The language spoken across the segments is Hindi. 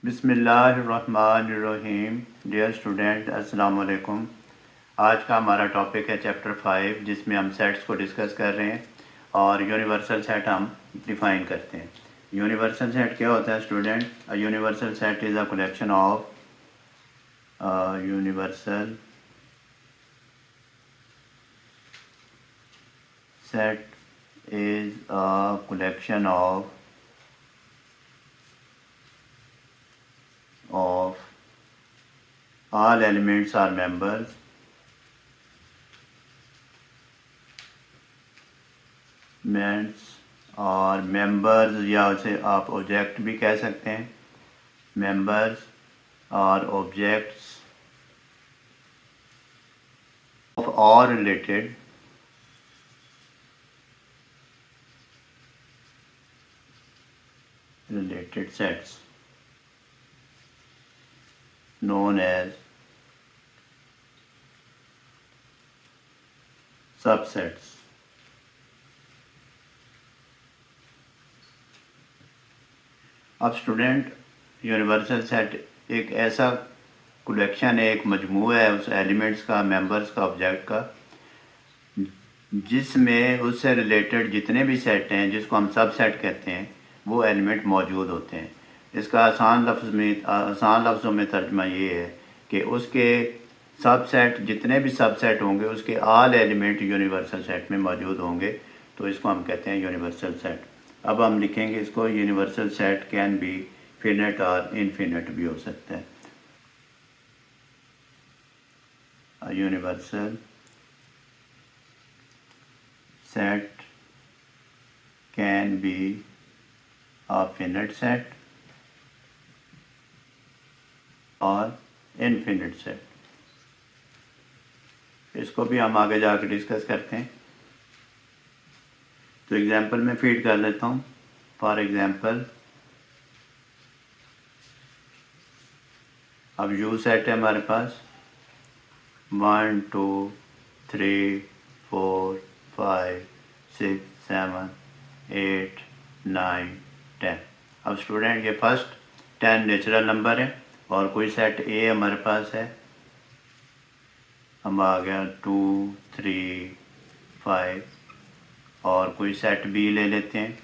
बिस्मिल्लाहिर्रहमानिर्रहीम। डियर स्टूडेंट, अस्सलाम वालेकुम। आज का हमारा टॉपिक है चैप्टर 5, जिसमें हम सेट्स को डिस्कस कर रहे हैं और यूनिवर्सल सेट हम डिफ़ाइन करते हैं। यूनिवर्सल सेट क्या होता है student? A universal set is a collection of universal set is a collection of all elements are members और मेंबर्स, या उसे आप ऑब्जेक्ट भी कह सकते हैं। मेंबर्स और objects of all related sets known as subsets। अब स्टूडेंट, यूनिवर्सल सेट एक ऐसा कलेक्शन है, एक मजमूआ है उस एलिमेंट्स का, मेंबर्स का, ऑब्जेक्ट का, जिसमें उससे रिलेटेड जितने भी सेट हैं, जिसको हम सब सेट कहते हैं, वो एलिमेंट मौजूद होते हैं। इसका आसान लफ्ज़ों में तर्जुमा ये है कि उसके सब सेट, जितने भी सब सेट होंगे, उसके ऑल एलिमेंट यूनिवर्सल सेट में मौजूद होंगे, तो इसको हम कहते हैं यूनिवर्सल सेट। अब हम लिखेंगे इसको, universal set can be finite और इनफिनिट भी हो सकता है। Universal set can be a finite set और infinite set। इसको भी हम आगे जाकर डिस्कस करते हैं। तो एग्जांपल में फीड कर लेता हूँ। फॉर एग्जांपल, अब यू सेट है हमारे पास 1 2 3 4 5 6 7 8 9 10। अब स्टूडेंट, ये फर्स्ट 10 नेचुरल नंबर है और कोई सेट ए हमारे पास है। हम आ गया 2 3 5 और कोई सेट बी ले लेते हैं।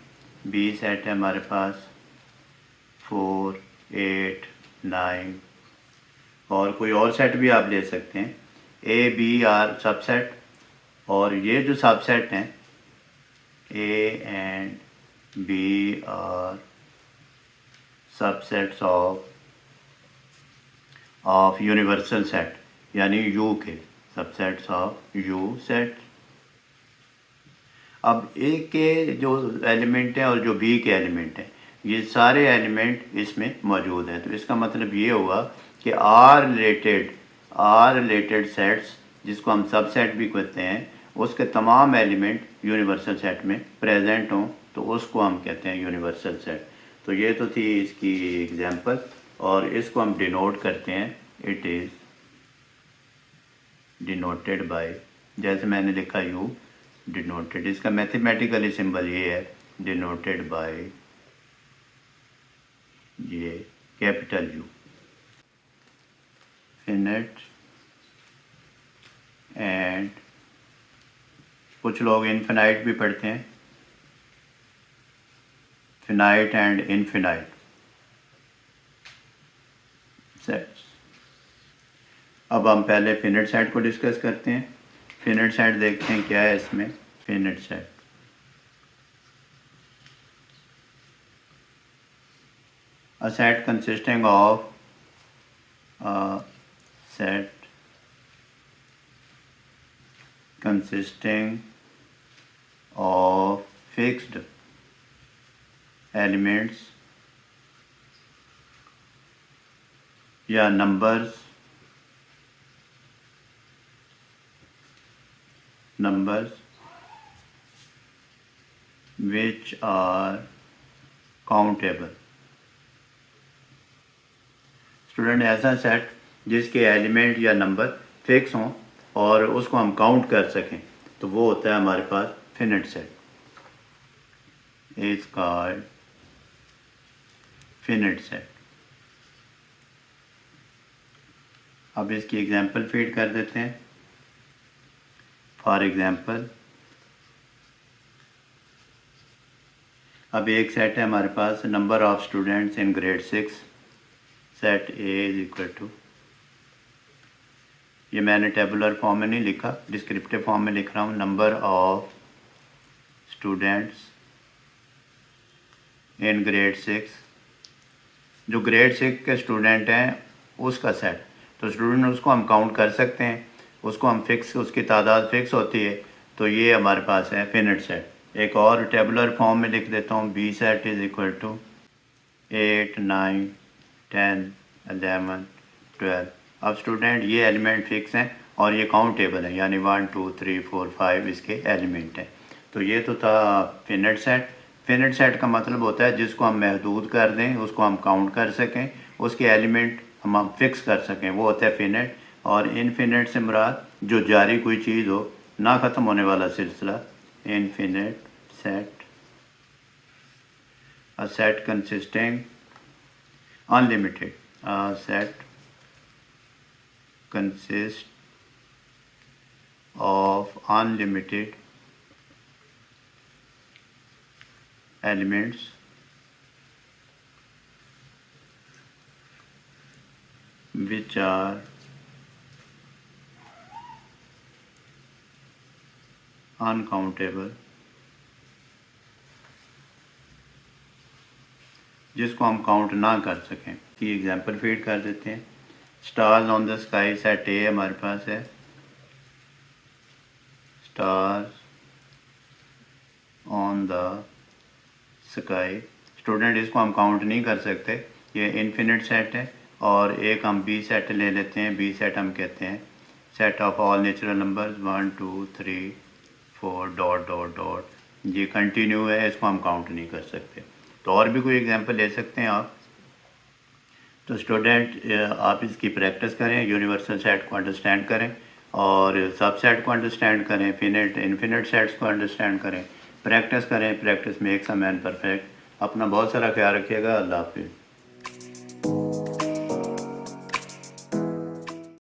बी सेट है हमारे पास 4 8 9 और कोई और सेट भी आप ले सकते हैं। ए बी आर सबसेट, और ये जो सबसेट हैं A and B are subsets of universal set, यानी यू के सबसेट्स ऑफ यू सेट। अब ए के जो एलिमेंट हैं और जो बी के एलिमेंट हैं, ये सारे एलिमेंट इसमें मौजूद हैं। तो इसका मतलब ये हुआ कि आर रिलेटेड सेट्स, जिसको हम सबसेट भी कहते हैं, उसके तमाम एलिमेंट यूनिवर्सल सेट में प्रेजेंट हों, तो उसको हम कहते हैं यूनिवर्सल सेट। तो ये तो थी इसकी एग्जांपल, और इसको हम डिनोट करते हैं। इट इज़ डिनोटेड बाय, जैसे मैंने लिखा यू डिनोटेड, इसका मैथमेटिकली सिंबल ये है, डिनोटेड बाय ये कैपिटल यू। फिनिट एंड कुछ लोग इनफिनाइट भी पढ़ते हैं, फिनाइट एंड इनफिनाइट सेट्स। अब हम पहले फिनिट सेट को डिस्कस करते हैं। फिनिट सेट देखते हैं क्या है इसमें। Finite set, a set consisting of a set consisting of fixed elements या numbers which are countable। Student, ऐसा सेट जिसके एलिमेंट या नंबर फिक्स हों और उसको हम काउंट कर सकें, तो वो होता है हमारे पास finite set. Is called finite set. अब इसकी एग्जांपल फीड कर देते हैं। फॉर एग्जांपल अब एक सेट है हमारे पास, number of students in grade 6, set A is equal to, ये मैंने टेबुलर फॉर्म में नहीं लिखा, डिस्क्रिप्टिव फॉर्म में लिख रहा हूँ, number of students in grade 6, जो ग्रेड 6 के स्टूडेंट हैं उसका सेट। तो स्टूडेंट उसको हम काउंट कर सकते हैं, उसको हम फिक्स, उसकी तादाद फिक्स होती है, तो ये हमारे पास है फिनिट सेट। एक और टेबुलर फॉर्म में लिख देता हूँ, B set is equal to 8, 9, 10, 11, 12। अब स्टूडेंट ये एलिमेंट फिक्स हैं और ये काउंटेबल है, यानी 1, 2, 3, 4, 5 इसके एलिमेंट हैं। तो ये तो था फिनिट सेट। फिनिट सेट का मतलब होता है जिसको हम महदूद कर दें, उसको हम काउंट कर सकें, उसके एलिमेंट हम फिक्स कर सकें, वो होता है फिनिट। और इनफिनिट से मुराद जो जारी कोई चीज़ हो, ना ख़त्म होने वाला सिलसिला, infinite set, a set consisting unlimited, a set consists of unlimited elements which are uncountable, जिसको हम काउंट ना कर सकें। की एग्जांपल फीड कर देते हैं। Stars on the sky set ए हमारे पास है, stars on the sky. Student इसको हम काउंट नहीं कर सकते, ये इनफिनिट सेट है। और एक हम बी सेट ले लेते हैं, बी सेट हम कहते हैं set of all natural numbers 1, 2, 3, 4 dot dot dot, ये कंटिन्यू है, इसको हम काउंट नहीं कर सकते। तो और भी कोई एग्जांपल ले सकते हैं आप। तो स्टूडेंट आप इसकी प्रैक्टिस करें, यूनिवर्सल सेट को अंडरस्टैंड करें और सब सेट को अंडरस्टैंड करें, फिनिट इनफिनिट सेट्स को अंडरस्टैंड करें, प्रैक्टिस करें। Practice makes a man perfect. अपना बहुत सारा ख्याल रखिएगा। अल्लाह हाफिज़।